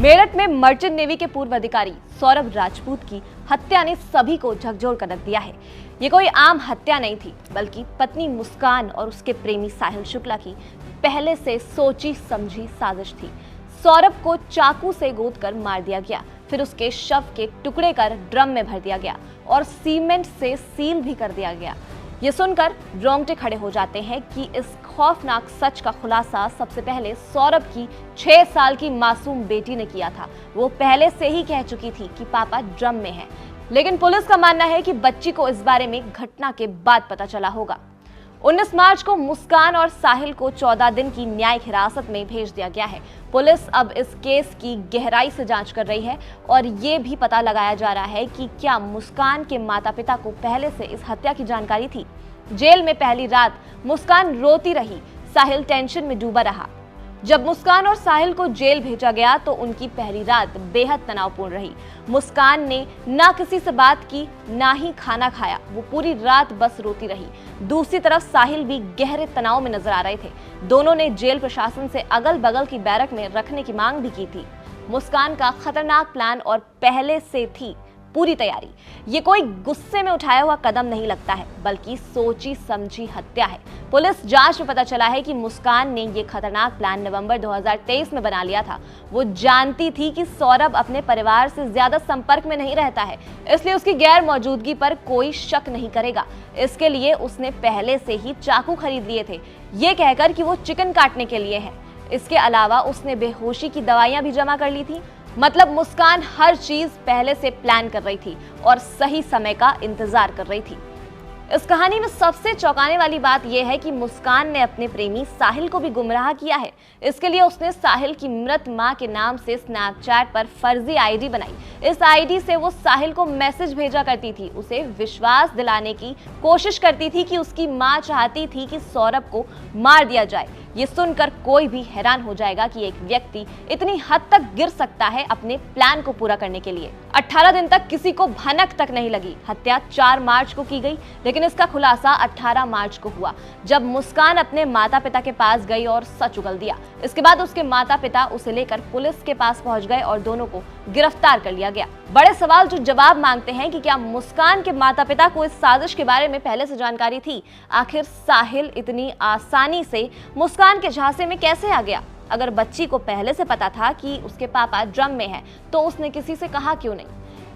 मेरठ में merchant navy के पूर्व अधिकारी सौरभ राजपूत की हत्या ने सभी को झकझोर कर रख दिया है। ये कोई आम हत्या नहीं थी, बल्कि पत्नी मुस्कान और उसके प्रेमी साहिल शुक्ला की पहले से सोची समझी साजिश थी। सौरभ को चाकू से गोद कर मार दिया गया, फिर उसके शव के टुकड़े कर ड्रम में भर दिया गया और सीमेंट से सील भी कर दिया गया। ये सुनकर रोंगटे खड़े हो जाते हैं कि इस खौफनाक सच का खुलासा सबसे पहले सौरभ की 6 साल की मासूम बेटी ने किया था। वो पहले से ही कह चुकी थी कि पापा ड्रम में हैं, लेकिन पुलिस का मानना है कि बच्ची को इस बारे में घटना के बाद पता चला होगा। 19 मार्च को मुस्कान और साहिल को 14 दिन की न्यायिक हिरासत में भेज दिया गया है। पुलिस अब इस केस की गहराई से जांच कर रही है और ये भी पता लगाया जा रहा है कि क्या मुस्कान के माता-पिता को पहले से इस हत्या की जानकारी थी। जेल में पहली रात मुस्कान रोती रही, साहिल टेंशन में डूबा रहा। जब मुस्कान और साहिल को जेल भेजा गया तो उनकी पहली रात बेहद तनावपूर्ण रही। मुस्कान ने ना किसी से बात की, ना ही खाना खाया। वो पूरी रात बस रोती रही। दूसरी तरफ साहिल भी गहरे तनाव में नजर आ रहे थे। दोनों ने जेल प्रशासन से अगल बगल की बैरक में रखने की मांग भी की थी। मुस्कान का खतरनाक प्लान और पहले से थी पूरी तैयारी। ये कोई गुस्से में उठाया हुआ कदम नहीं लगता है, बल्कि सोची समझी हत्या है। पुलिस जांच में पता चला है कि मुस्कान ने ये खतरनाक प्लान नवंबर 2023 में बना लिया था। वो जानती थी कि सौरभ अपने परिवार से ज्यादा संपर्क में नहीं रहता है, इसलिए उसकी गैर मौजूदगी पर कोई शक नहीं करेगा। इसके लिए उसने पहले से ही चाकू खरीद लिए थे, ये कहकर कि वो चिकन काटने के लिए है। इसके अलावा उसने बेहोशी की दवाइयां भी जमा कर ली थी। मतलब मुस्कान हर चीज पहले से प्लान कर रही थी और सही समय का इंतजार कर रही थी। इस कहानी में सबसे चौंकाने वाली बात यह है कि मुस्कान ने अपने प्रेमी साहिल को भी गुमराह किया है। इसके लिए उसने साहिल की मृत मां के नाम से स्नैपचैट पर फर्जी आईडी बनाई। इस आईडी से वो साहिल को मैसेज भेजा करती थी, उसे विश्वास दिलाने की कोशिश करती थी कि उसकी मां चाहती थी कि सौरभ को मार दिया जाए। ये सुनकर कोई भी हैरान हो जाएगा कि एक व्यक्ति इतनी हद तक गिर सकता है अपने प्लान को पूरा करने के लिए। 18 दिन तक किसी को भनक तक नहीं लगी। हत्या 4 मार्च को की गई, लेकिन इसका खुलासा 18 मार्च को हुआ, जब मुस्कान अपने माता पिता के पास गई और सच उगल दिया। इसके बाद उसके माता पिता उसे लेकर पुलिस के पास पहुंच गए और दोनों को गिरफ्तार कर लिया गया। बड़े सवाल जो जवाब मांगते हैं कि क्या मुस्कान के माता पिता को इस साजिश के बारे में पहले से जानकारी थी? आखिर साहिल इतनी आसानी से मुस्कान के झांसे में कैसे आ गया? अगर बच्ची को पहले से पता था कि उसके पापा ड्रम में हैं, तो उसने किसी से कहा क्यों नहीं?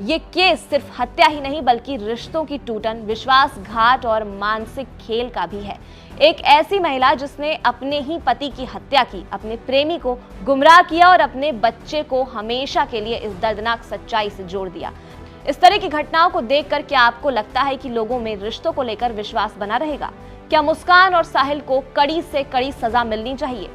ये केस सिर्फ हत्या ही नहीं, बल्कि रिश्तों की टूटन, विश्वासघात और मानसिक खेल का भी है। एक ऐसी महिला जिसने अपने ही पति की हत्या की, अपने प्रेमी को गुमराह किया और अपने बच्चे को हमेशा के लिए इस दर्दनाक सच्चाई से जोड़ दिया। इस तरह की घटनाओं को देखकर क्या आपको लगता है कि लोगों में रिश्तों को लेकर विश्वास बना रहेगा? क्या मुस्कान और साहिल को कड़ी से कड़ी सजा मिलनी चाहिए?